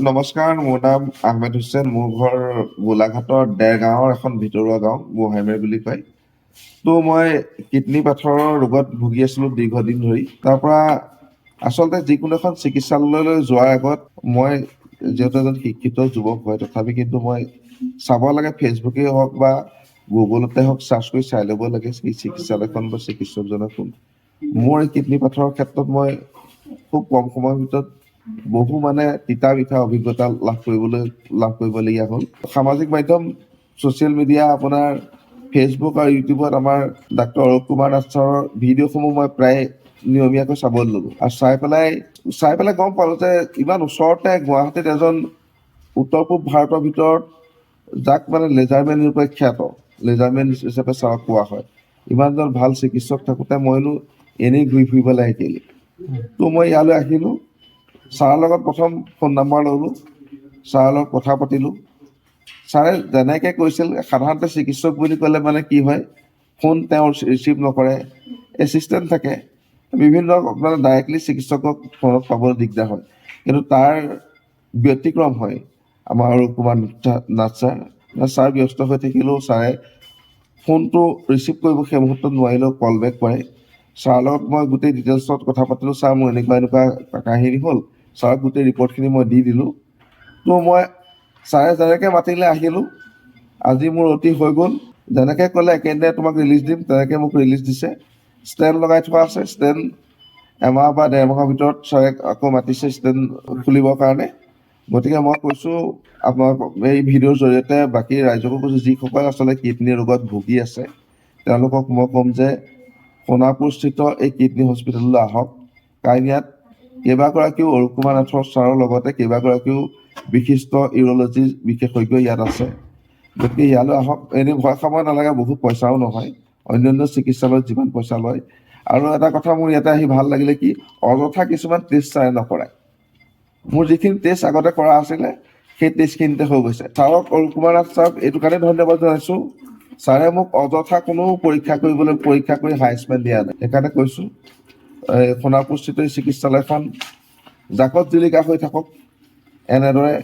নমস্কাৰ, মোৰ নাম আহমেদ হুছেইন। মোৰ ঘৰ গোলাঘাটৰ দেৰগাঁৱৰ এখন ভিতৰুৱা গাঁও গোহাঁইমাৰী বুলি কয়। তো মই কিডনী পাথৰৰ ৰোগত ভুগি আছিলোঁ দীৰ্ঘদিন ধৰি। তাৰ পৰা আচলতে যিকোনো এখন চিকিৎসালয়লৈ যোৱাৰ আগত মই যিহেতু এজন শিক্ষিত যুৱক হয়, তথাপি কিন্তু মই চাব লাগে ফেচবুকেই হওক বা গুগলতে হওক চাৰ্চ কৰি চাই ল'ব লাগে চিকিৎসালয়খন বা চিকিৎসকজনে কোন। মোৰ এই কিডনী পাথৰৰ ক্ষেত্ৰত মই খুব কম সময়ৰ ভিতৰত বহু তিতা বিঠা অভিজ্ঞতা লাভ কৰিবলগীয়া হ'ল। সামাজিক মাধ্যম ছ'চিয়েল মিডিয়া আপোনাৰ ফেচবুক আৰু ইউটিউবত আমাৰ ডাক্তৰ অৰূপ কুমাৰ নাথ ছাৰৰ ভিডিঅ'সমূহ মই প্ৰায় নিয়মীয়াকৈ চাবলৈ ল'লোঁ আৰু চাই পেলাই গম পালোঁ যে ইমান ওচৰতে গুৱাহাটীত এজন উত্তৰ পূব ভাৰতৰ ভিতৰত যাক লেজাৰমেন ৰূপে খ্যাত, লেজাৰমেন হিচাপে ছাৰক কোৱা হয়, ইমান এজন ভাল চিকিৎসক থাকোঁতে মইনো এনেই ঘূৰি ফুৰিবলৈ আহিছিলোঁ। তো মই ইয়ালৈ আহিলোঁ, ছাৰৰ লগত প্ৰথম ফোন নম্বৰ ল'লোঁ, ছাৰৰ লগত কথা পাতিলোঁ। ছাৰে যেনেকৈ কৈছিল, সাধাৰণতে চিকিৎসক বুলি ক'লে কি হয়, ফোন তেওঁ ৰিচিভ নকৰে, এছিষ্টেণ্ট থাকে, বিভিন্ন ডাইৰেক্টলি চিকিৎসকক ফোনত পাবলৈ দিগদাৰ হয়। কিন্তু তাৰ ব্যতিক্ৰম হয় আমাৰ অৰূপ কুমাৰ নাথ ছাৰ ব্যস্ত হৈ থাকিলেও ছাৰে ফোনটো ৰিচিভ কৰিব সেই মুহূৰ্তত নোৱাৰিলেও কল বেক কৰে। ছাৰৰ লগত মই গোটেই ডিটেইলছত কথা পাতিলোঁ। ছাৰ মোৰ এনেকুৱা কাহিনী হ'ল, ছাৰক গোটেই ৰিপৰ্টখিনি মই দি দিলোঁ। তো মই ছাৰে যেনেকৈ মাতিলে আহিলোঁ। আজি মোৰ অতি হৈ গ'ল, যেনেকৈ ক'লে একেদিনাই তোমাক ৰিলিজ দিম তেনেকৈ মোক ৰিলিজ দিছে। ষ্টেণ্ড লগাই থোৱা আছে, ষ্টেণ্ড এমাহ বা ডেৰ মাহৰ ভিতৰত ছাৰে আকৌ মাতিছে ষ্টেণ্ড খুলিবৰ কাৰণে। গতিকে মই কৈছোঁ আপোনাক এই ভিডিঅ'ৰ জৰিয়তে বাকী ৰাইজকো কৈছোঁ, যিসকল আচলতে কিডনী ৰোগত ভুগি আছে তেওঁলোকক মই ক'ম যে সোণাপুৰস্থিত এই কিডনী হস্পিটেললৈ আহক, কাৰণ ইয়াত কেইবাগৰাকীও অৰূপ কুমাৰ নাথ ছাৰৰ লগতে কেইবাগৰাকীও বিশিষ্ট ইউৰ'লজি বিশেষজ্ঞ ইয়াত আছে। গতিকে ইয়ালৈ আহক, এনেই ভয় খাব নালাগে, বহুত পইচাও নহয়, অন্যান্য চিকিৎসালয়ত যিমান পইচা লয়। আৰু এটা কথা মোৰ ইয়াতে আহি ভাল লাগিলে কি, অযথা কিছুমান টেষ্ট ছাৰে নকৰায়। মোৰ যিখিনি টেষ্ট আগতে কৰা আছিলে সেই টেষ্টখিনিতে হৈ গৈছে। ছাৰক, অৰূপ কুমাৰ নাথ ছাৰক এইটো কাৰণে ধন্যবাদ জনাইছোঁ, ছাৰে মোক অযথা কোনো পৰীক্ষা কৰি হাইচমেণ্ট দিয়া নাই। সেইকাৰণে কৈছোঁ সোণাপুৰস্থিত চিকিৎসালয়খন জাকত জিলিকা হৈ থাকক এনেদৰে।